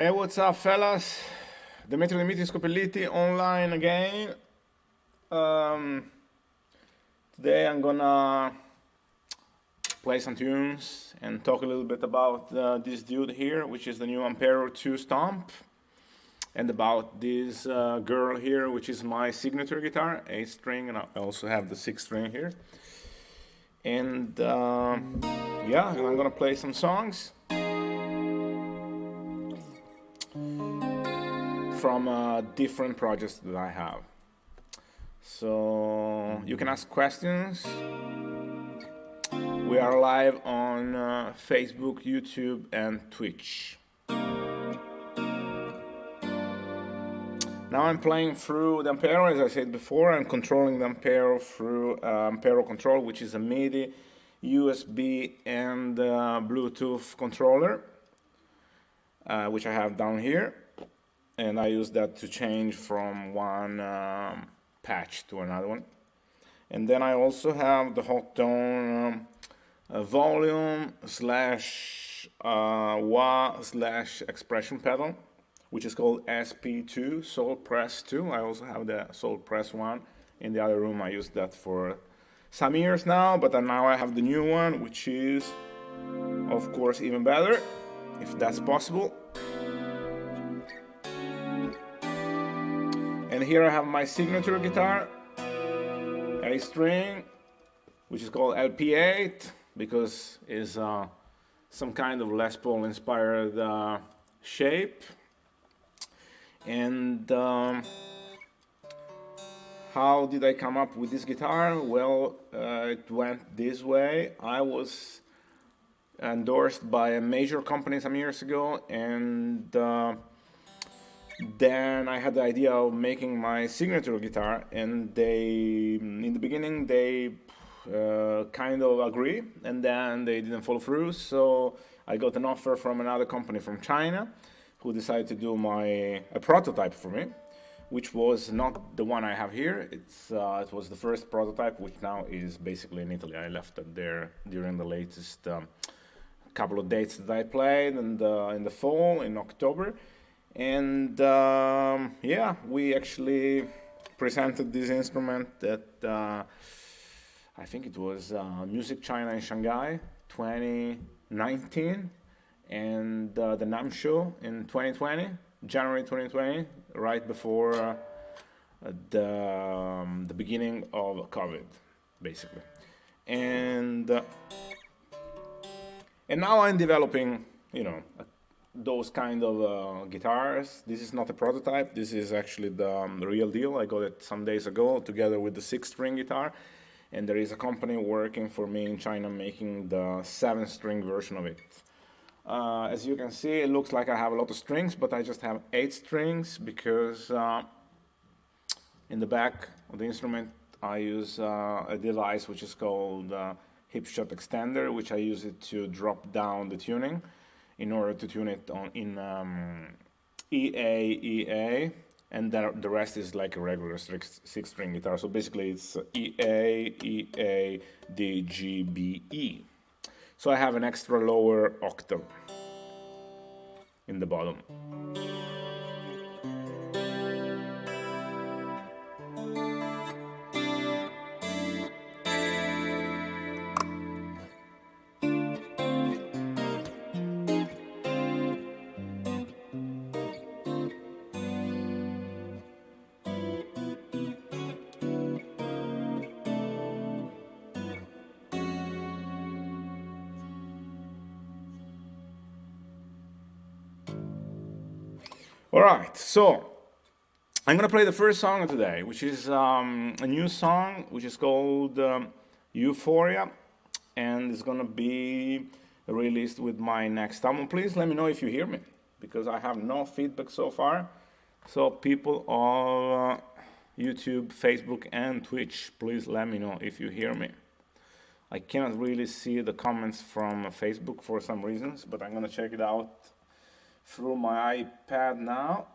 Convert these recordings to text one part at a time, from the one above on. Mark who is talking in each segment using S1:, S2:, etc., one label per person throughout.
S1: Hey, what's up, fellas? Dimitri Scopelliti online again. Um, Today I'm gonna play some tunes and talk a little bit about this dude here, which is the new Ampero 2 Stomp, and about this girl here, which is my signature guitar, 8-string, and I also have the 6-string here. And yeah, and I'm gonna play some songs from different projects that I have. So you can ask questions. We are live on Facebook, YouTube, and Twitch. Now I'm playing through the Ampero, as I said before. I'm controlling the Ampero through Ampero Control, which is a MIDI, USB, and Bluetooth controller, which I have down here. And I use that to change from one patch to another one. And then I also have the hot tone volume slash wah slash expression pedal, which is called SP2, Soul Press 2. I also have the Soul Press 1 in the other room. I used that for some years now, but now I have the new one, which is, of course, even better, if that's possible. And here I have my signature guitar, a string, which is called LP8, because it's some kind of Les Paul inspired shape. And how did I come up with this guitar? Well, it went this way. I was endorsed by a major company some years ago, and then I had the idea of making my signature guitar, and they, in the beginning, they kind of agree, and then they didn't follow through. So I got an offer from another company from China, who decided to do a prototype for me, which was not the one I have here. It was the first prototype, which now is basically in Italy. I left it there during the latest couple of dates that I played in the fall, in October. And yeah, we actually presented this instrument at I think it was Music China in Shanghai 2019, and the NAMM show in 2020, January 2020, right before the beginning of COVID, basically. And now I'm developing, those kind of guitars. This is not a prototype. This is actually the real deal. I got it some days ago together with the 6-string guitar, and there is a company working for me in China making the 7-string version of it. As you can see, it looks like I have a lot of strings, but I just have 8 strings because in the back of the instrument I use a device which is called hip shot extender, which I use it to drop down the tuning in order to tune it in EA, and the rest is like a regular 6-string guitar. So basically it's EA, D, G, B, E. So I have an extra lower octave in the bottom. All right, so I'm gonna play the first song of today, which is a new song, which is called Euphoria, and it's gonna be released with my next album. Please let me know if you hear me, because I have no feedback so far. So people on YouTube, Facebook, and Twitch, please let me know if you hear me. I cannot really see the comments from Facebook for some reasons, but I'm gonna check it out through my iPad now.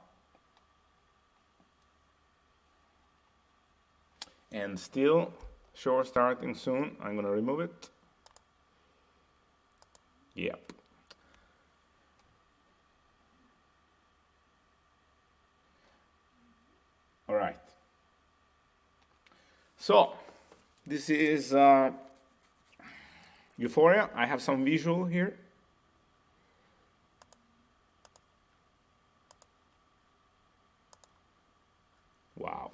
S1: And still, show starting soon. I'm gonna remove it. Yep. All right. So this is Euphoria. I have some visual here. Wow.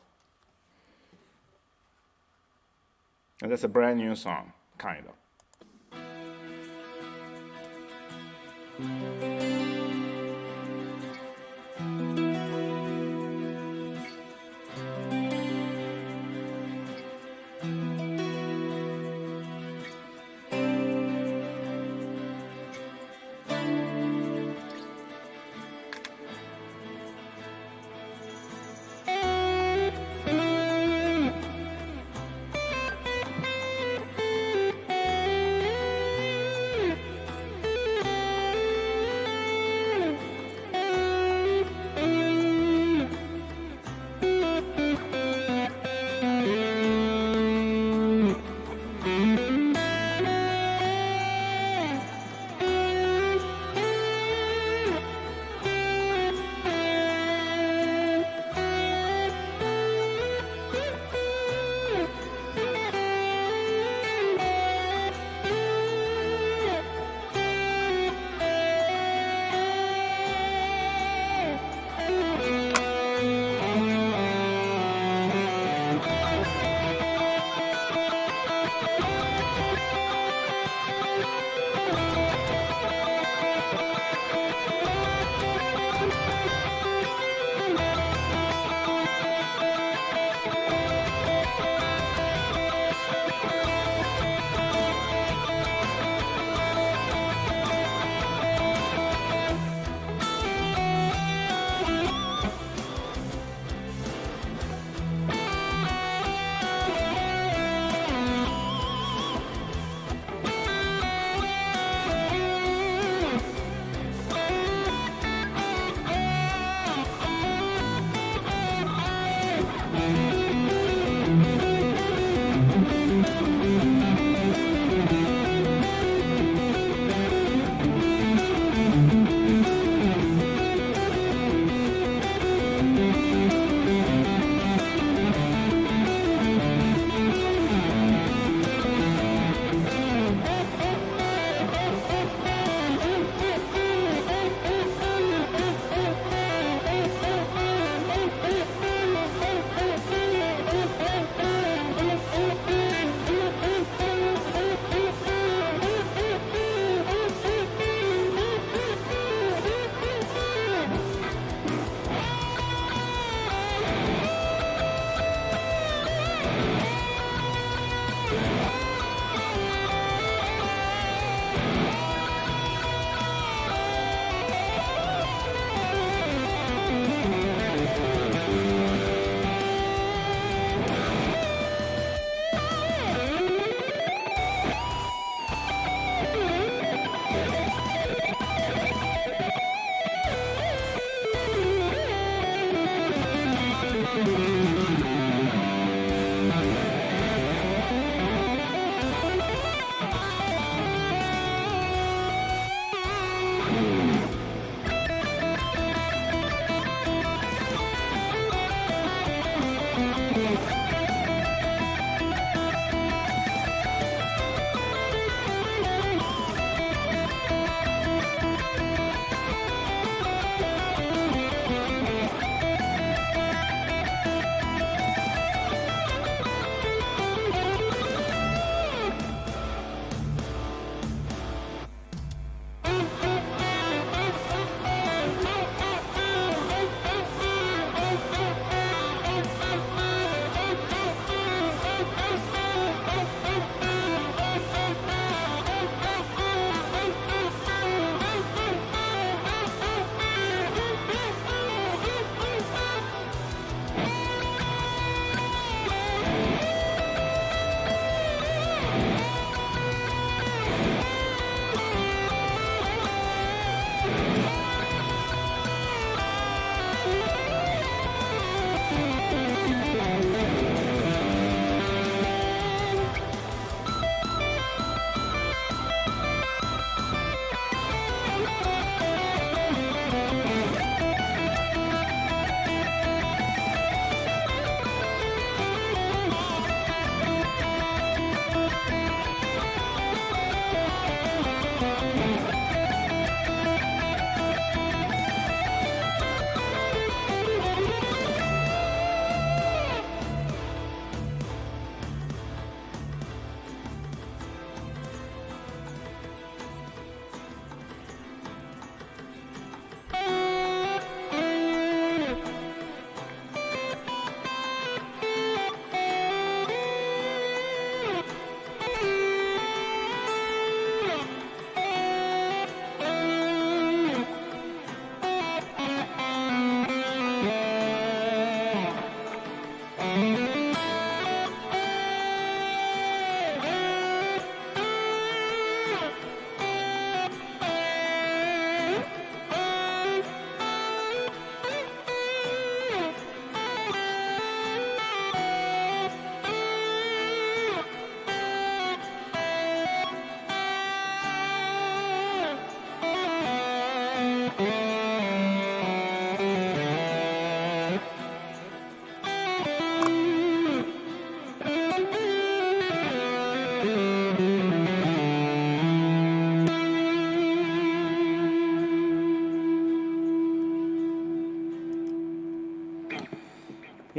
S1: And that's a brand new song, kind of.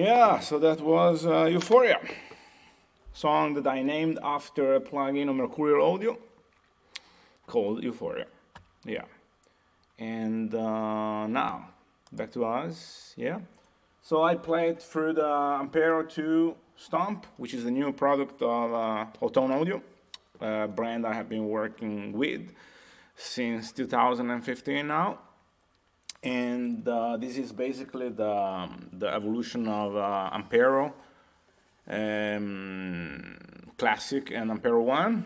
S1: Yeah, so that was Euphoria, song that I named after a plugin on Mercurial Audio called Euphoria. Yeah, and now back to us. Yeah, so I played through the Ampero 2 Stomp, which is the new product of Otone Audio, a brand I have been working with since 2015 now. And this is basically the evolution of Ampero Classic and Ampero 1.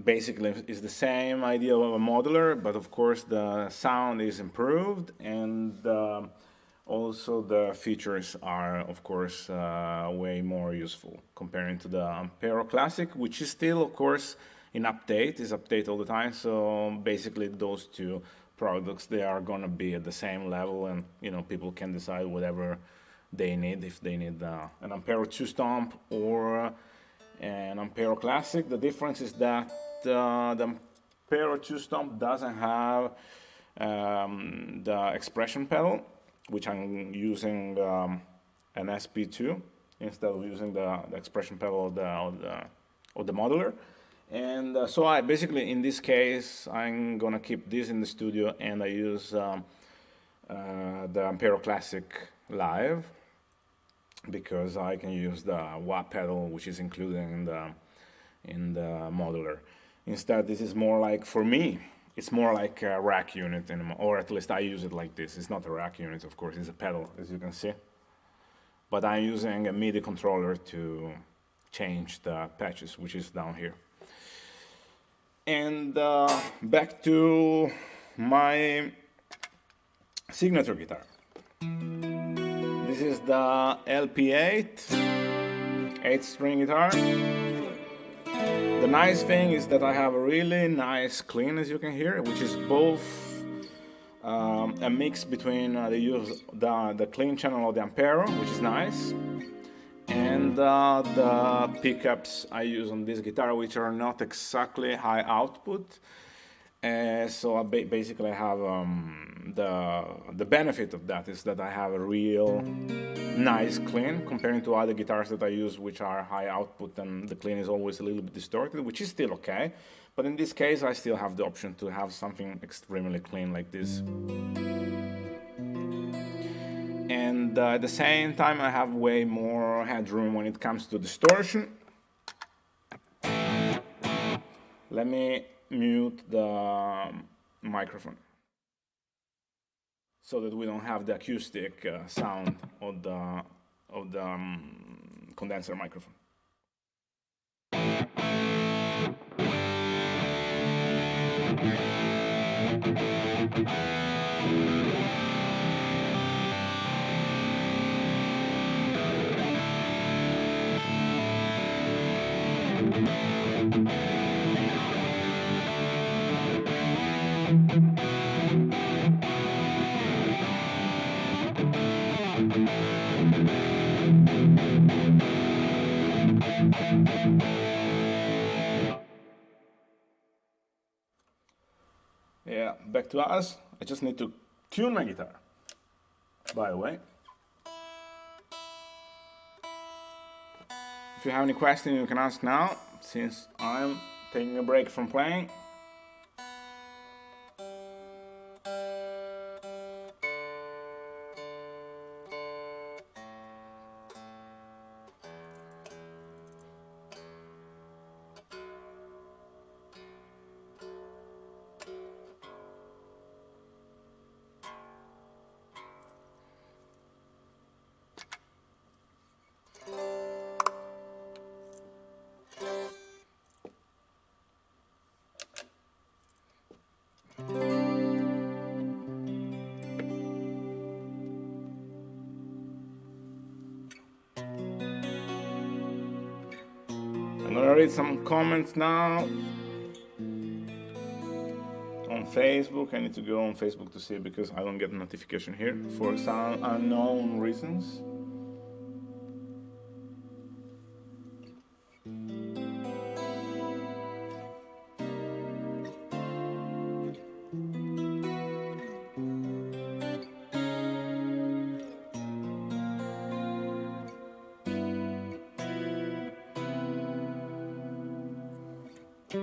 S1: Basically it's the same idea of a modular, but of course the sound is improved, and also the features are of course way more useful comparing to the Ampero Classic, which is still of course in update, is update all the time. So basically those two products, they are gonna be at the same level, and people can decide whatever they need, if they need an Ampero 2 Stomp or an Ampero Classic. The difference is that the Ampero 2 Stomp doesn't have the expression pedal, which I'm using an SP2 instead of using the expression pedal of the modular. And so I basically, in this case, I'm gonna keep this in the studio, and I use the Ampero Classic live, because I can use the wah pedal, which is included in the modular. Instead, this is more like, for me, it's more like a rack unit, or at least I use it like this. It's not a rack unit, of course, it's a pedal, as you can see. But I'm using a MIDI controller to change the patches, which is down here. And back to my signature guitar. This is the LP8 8-string guitar. The nice thing is that I have a really nice clean, as you can hear, which is both a mix between the clean channel of the Ampero, which is nice, and the pickups I use on this guitar, which are not exactly high output. So basically I have the benefit of that is that I have a real nice clean comparing to other guitars that I use, which are high output and the clean is always a little bit distorted, which is still okay. But in this case I still have the option to have something extremely clean like this. And at the same time I have way more headroom when it comes to distortion. Let me mute the microphone so that we don't have the acoustic sound of the condenser microphone. Yeah, back to us. I just need to tune my guitar, by the way. If you have any questions, you can ask now, since I'm taking a break from playing. I'm gonna read some comments now on Facebook. I need to go on Facebook to see it because I don't get a notification here for some unknown reasons. Okay,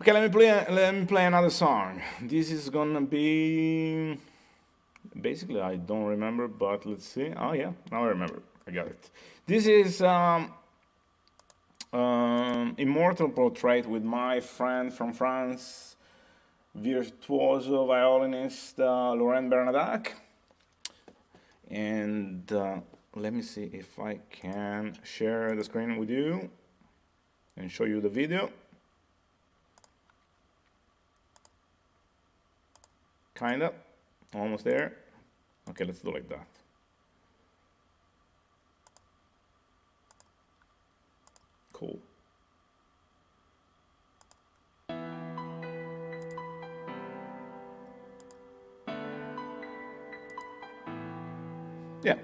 S1: let me play another song. This is gonna be basically I don't remember, but let's see. Oh yeah, now I remember. I got it. This is Immortal Portrait with my friend from France, virtuoso violinist Laurent Bernadac. And let me see if I can share the screen with you and show you the video. Kinda, almost there. Okay, let's do like that. Cool. Yeah.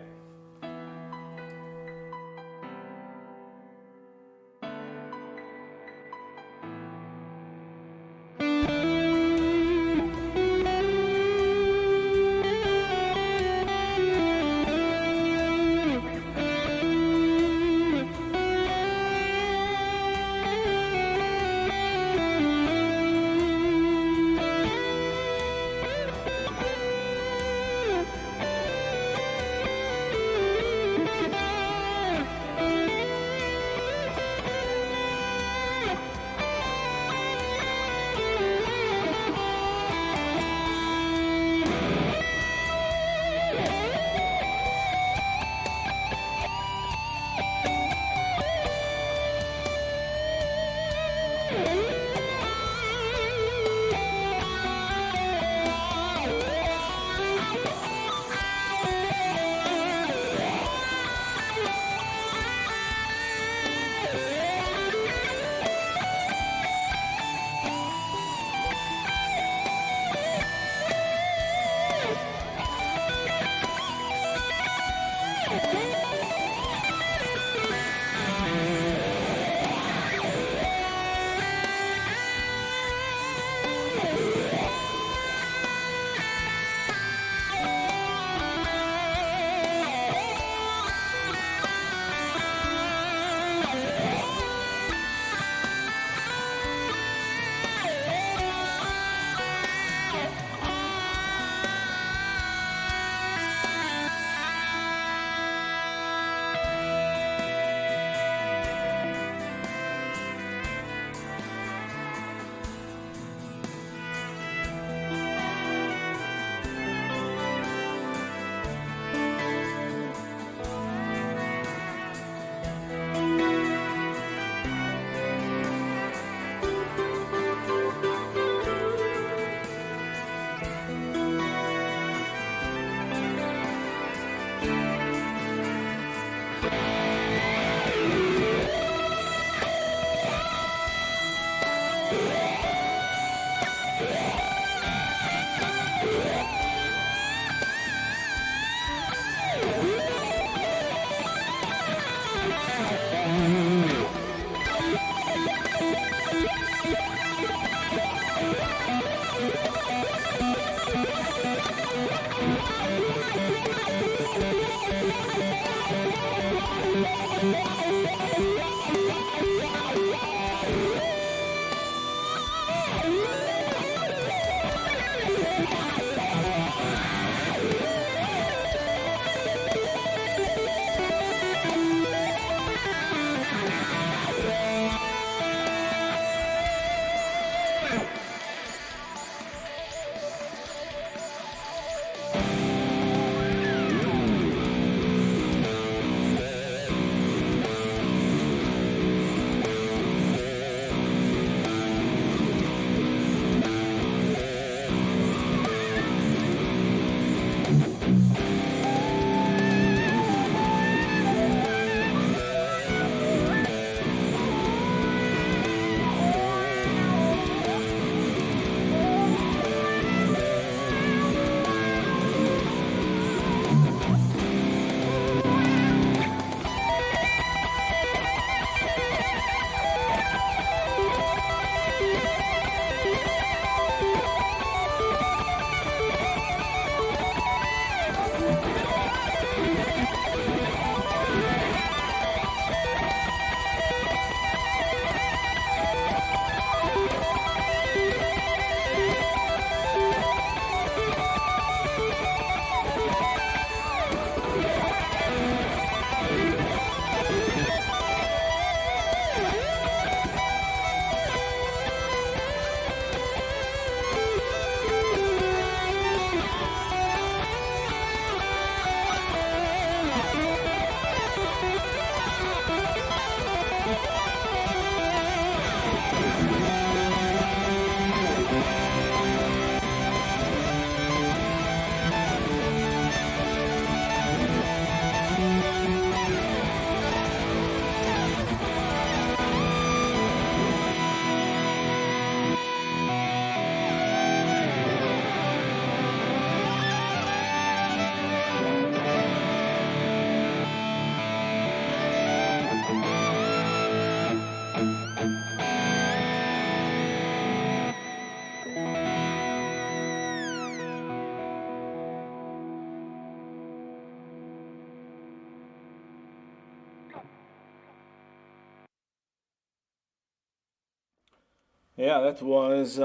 S1: Yeah, that was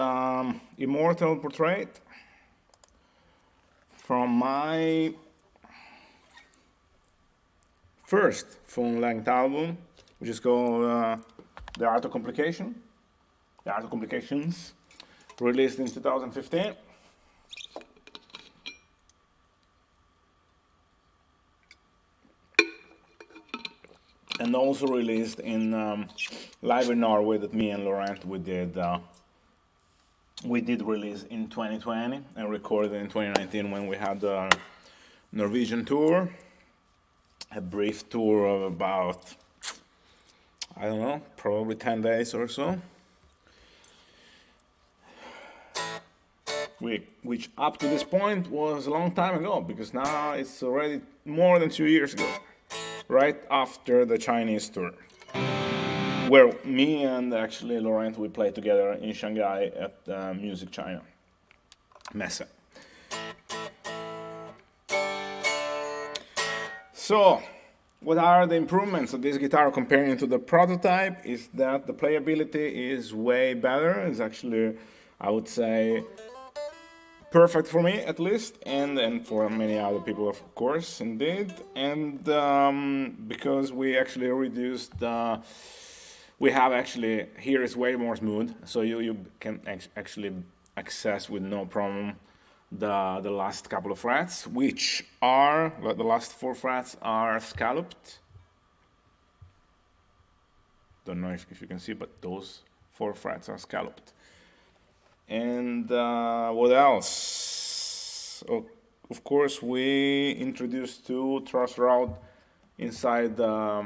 S1: Immortal Portrait from my first full-length album, which is called The Art of Complication. The Art of Complications, released in 2015. And also released in live in Norway that me and Laurent we did release in 2020 and recorded in 2019 when we had the Norwegian tour, a brief tour of about, I don't know, probably 10 days or so. Which up to this point was a long time ago, because now it's already more than 2 years ago, right after the Chinese tour, where me and actually Laurent, we played together in Shanghai at Music China Messe. So, what are the improvements of this guitar comparing to the prototype? Is that the playability is way better. It's actually, I would say, perfect for me at least, and for many other people, of course, indeed. And because we actually reduced, we have actually, here is way more smooth, so you can actually access with no problem the last couple of frets, which are, the last 4 frets are scalloped. Don't know if you can see, but those 4 frets are scalloped. And what else? Of course, we introduced 2 truss rod inside the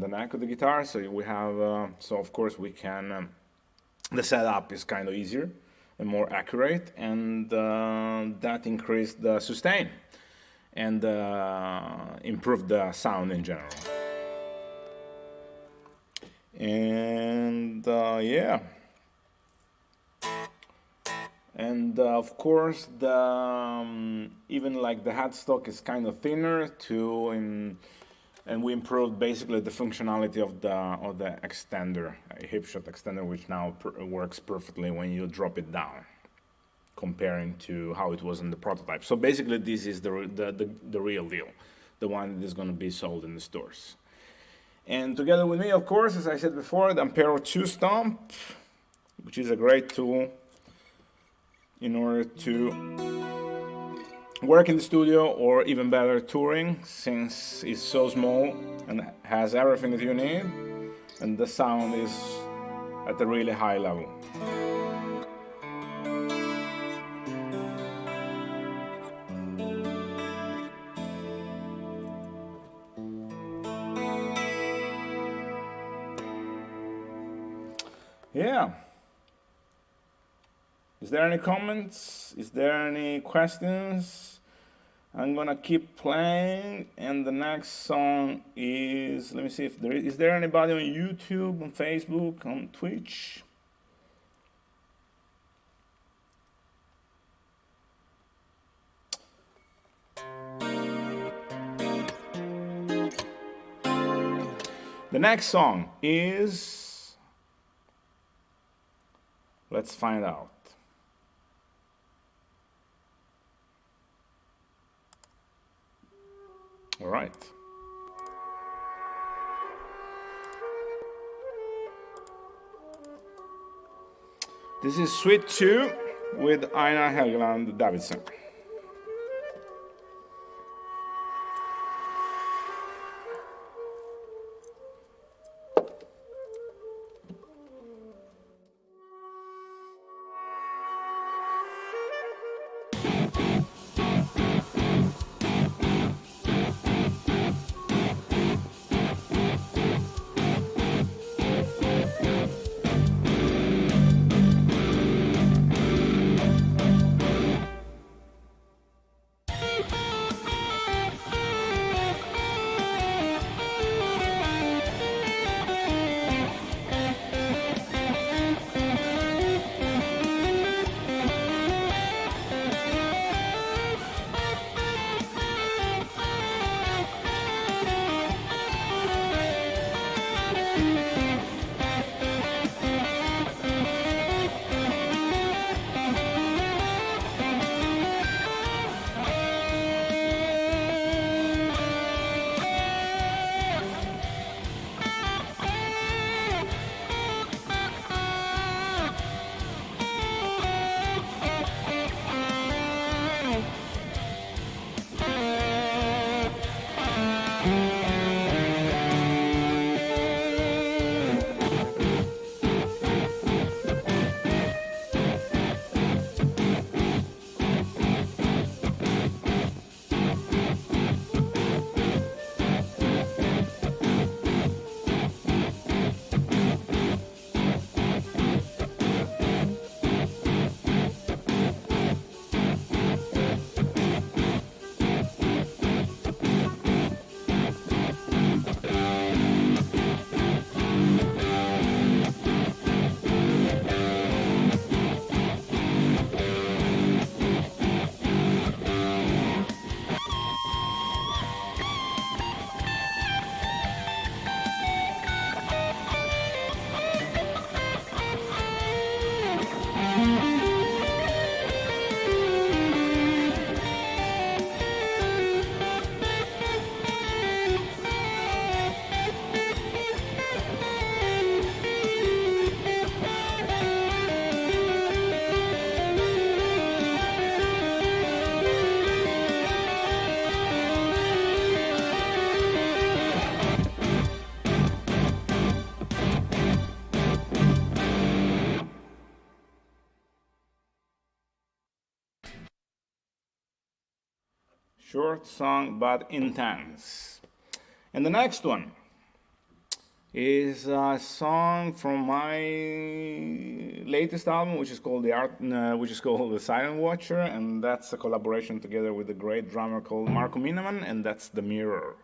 S1: neck of the guitar. So we have, so of course we can. The setup is kind of easier and more accurate, and that increased the sustain and improved the sound in general. And yeah. And of course, even like the headstock is kind of thinner too, and we improved basically the functionality of the extender, a hip shot extender, which now works perfectly when you drop it down, comparing to how it was in the prototype. So basically, this is the real deal, the one that is going to be sold in the stores. And together with me, of course, as I said before, the Ampero 2 Stomp, which is a great tool in order to work in the studio, or even better, touring, since it's so small and has everything that you need, and the sound is at a really high level. Yeah. Is there any comments? Is there any questions? I'm gonna keep playing, and the next song is, let me see if is there anybody on YouTube, on Facebook, on Twitch? The next song is, let's find out. All right. This is Suite 2 with Einar Helgeland Davidsen. Short song, but intense. And the next one is a song from my latest album, which is called The Silent Watcher, and that's a collaboration together with a great drummer called Marco Minaman, and that's The Mirror.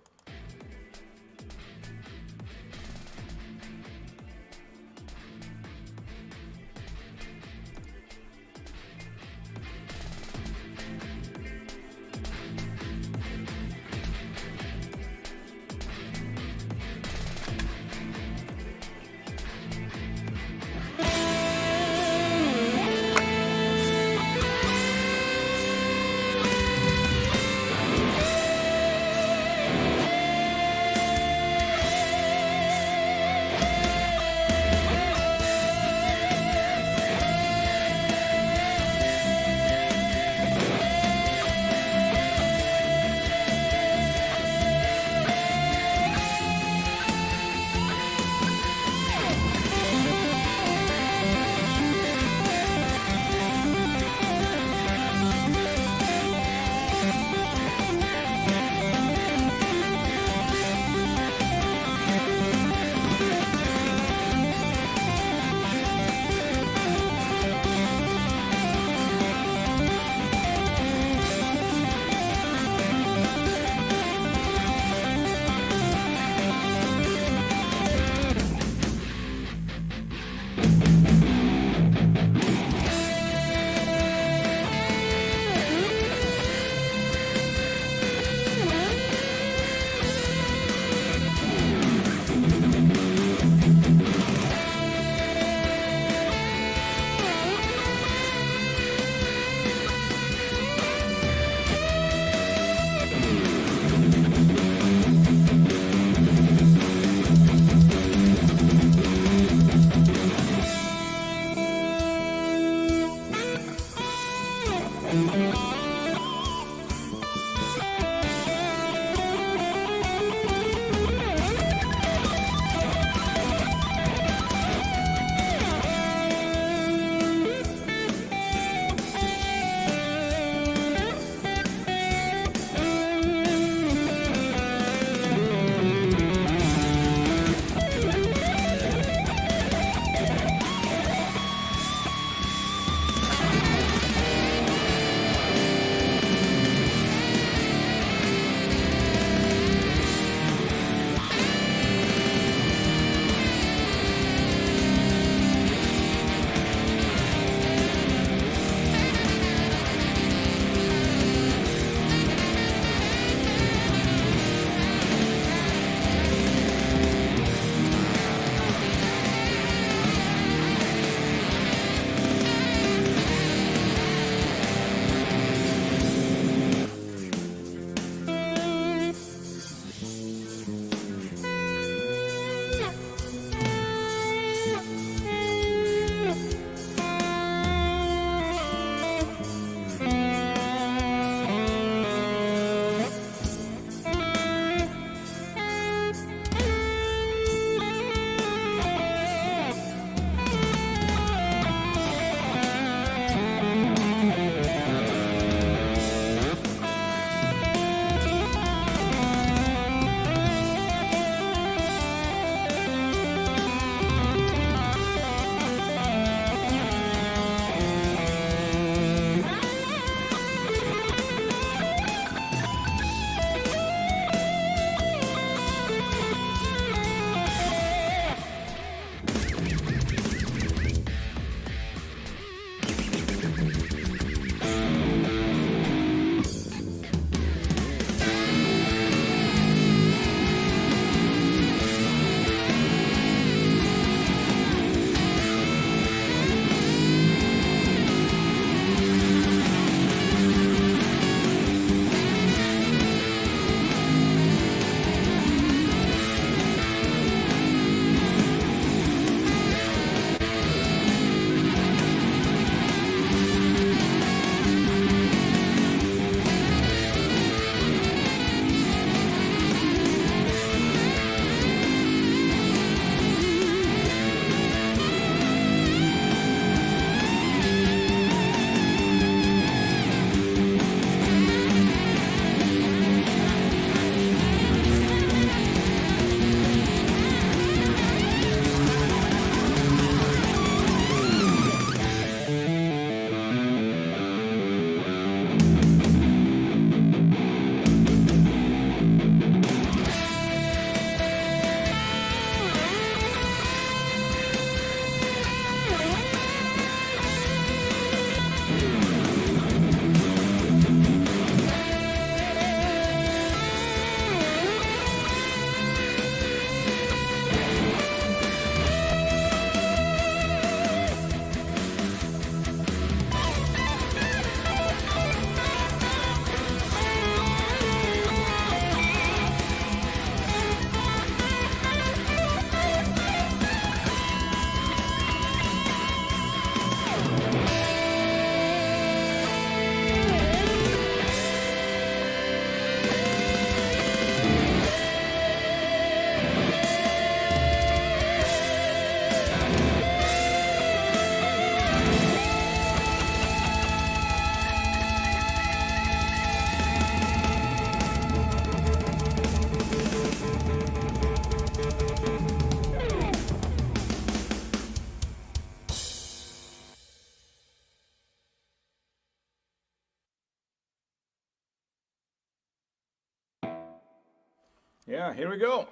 S1: Yeah, here we go.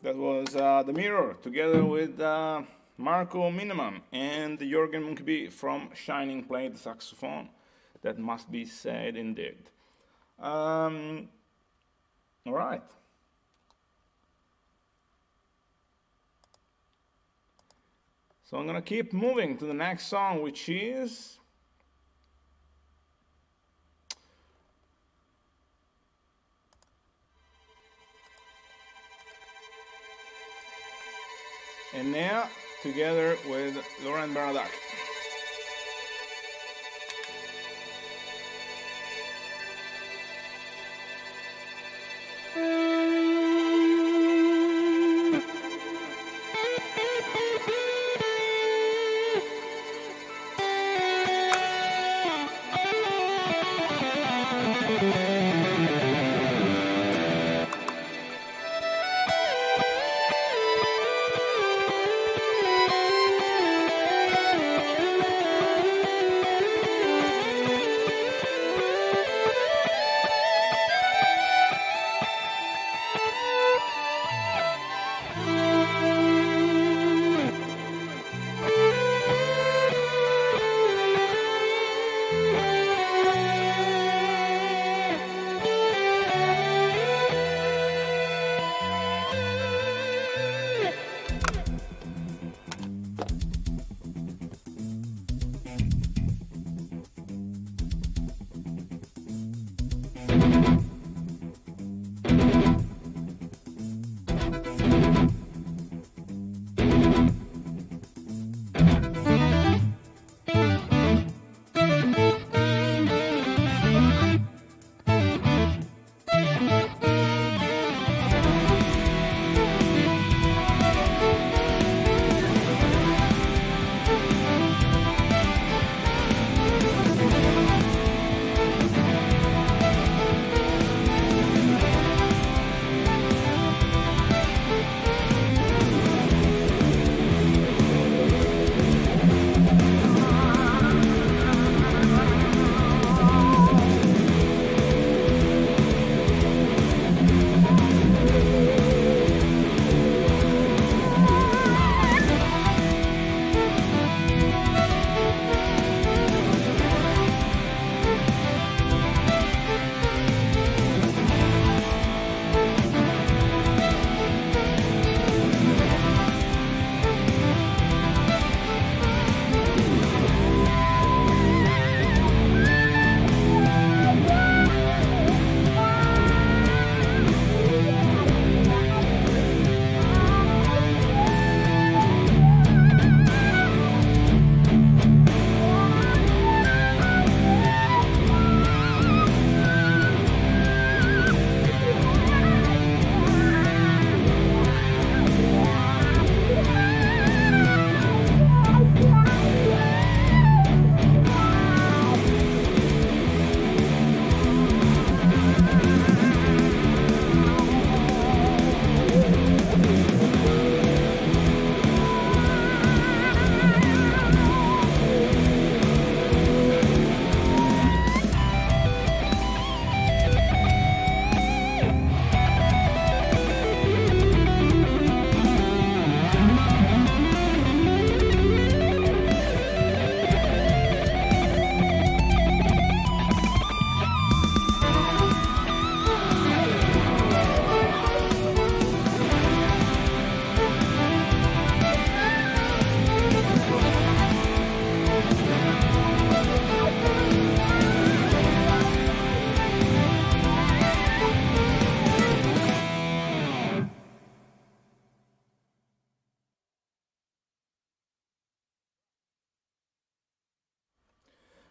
S1: That was The Mirror, together with Marco Miniman and Jorgen Munkeby from Shining played the saxophone. That must be said indeed. All right. So I'm gonna keep moving to the next song, which is Enea together with Laurent Bernadac.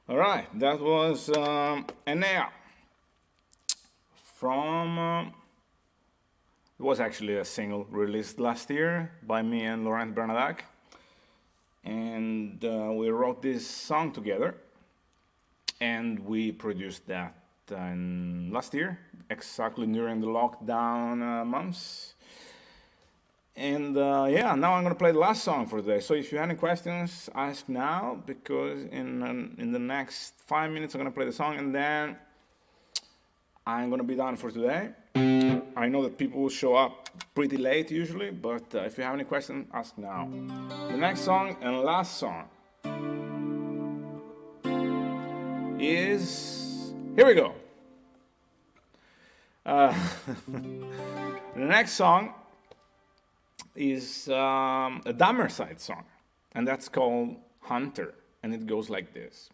S1: All right, that was Enea from. It was actually a single released last year by me and Laurent Bernadac, and we wrote this song together, and we produced that last year, exactly during the lockdown months. And yeah, now I'm gonna play the last song for today. So if you have any questions, ask now, because in the next 5 minutes I'm gonna play the song, and then I'm gonna be done for today. I know that people will show up pretty late usually, but if you have any questions, ask now. The next song and last song is, here we go. The next song is a drummer side song, and that's called Hunter, and it goes like this.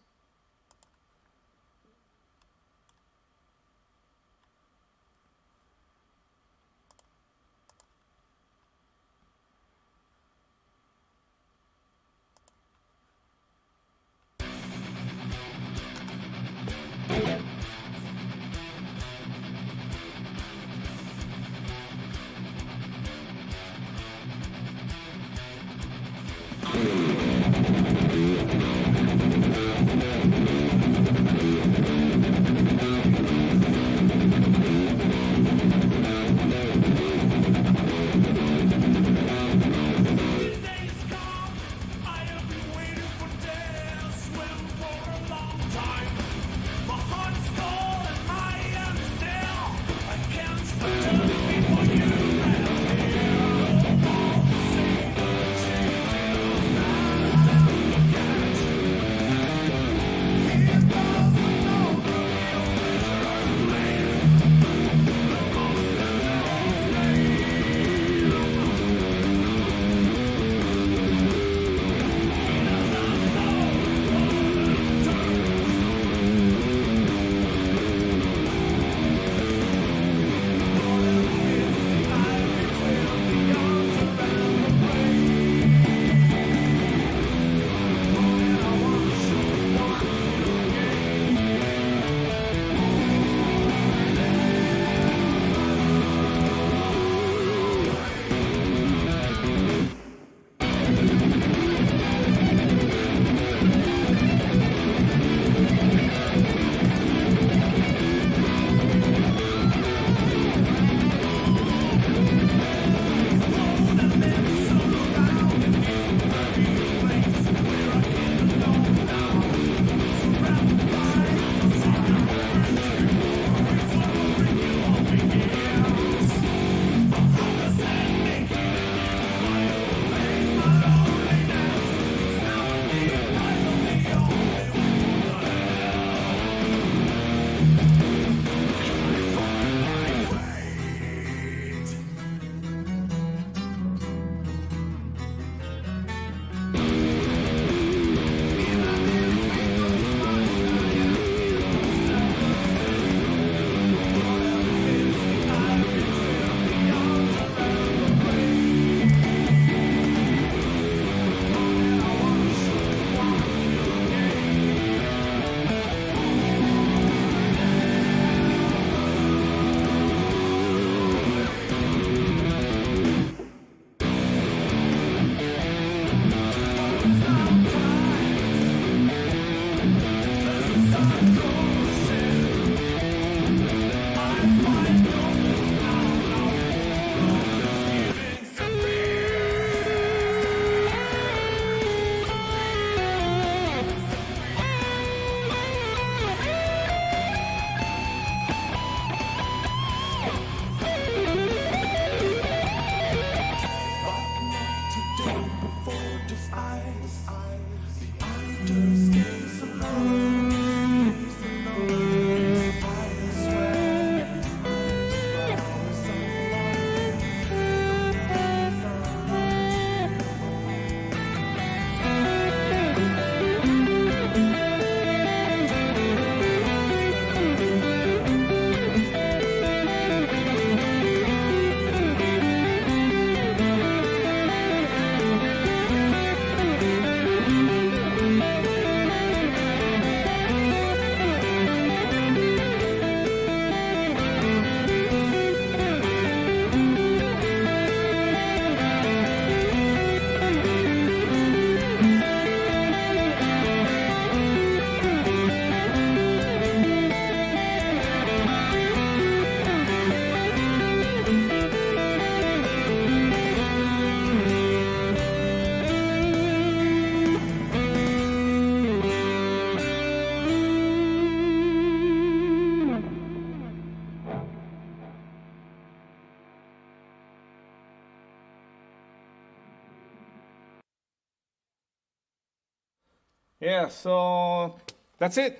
S1: yeah, so that's it.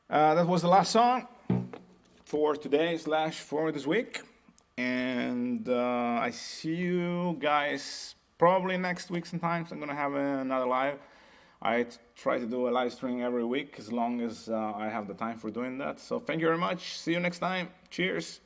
S1: That was the last song for today / for this week. And I see you guys probably next week sometimes. I'm going to have another live. I try to do a live stream every week as long as I have the time for doing that. So thank you very much. See you next time. Cheers.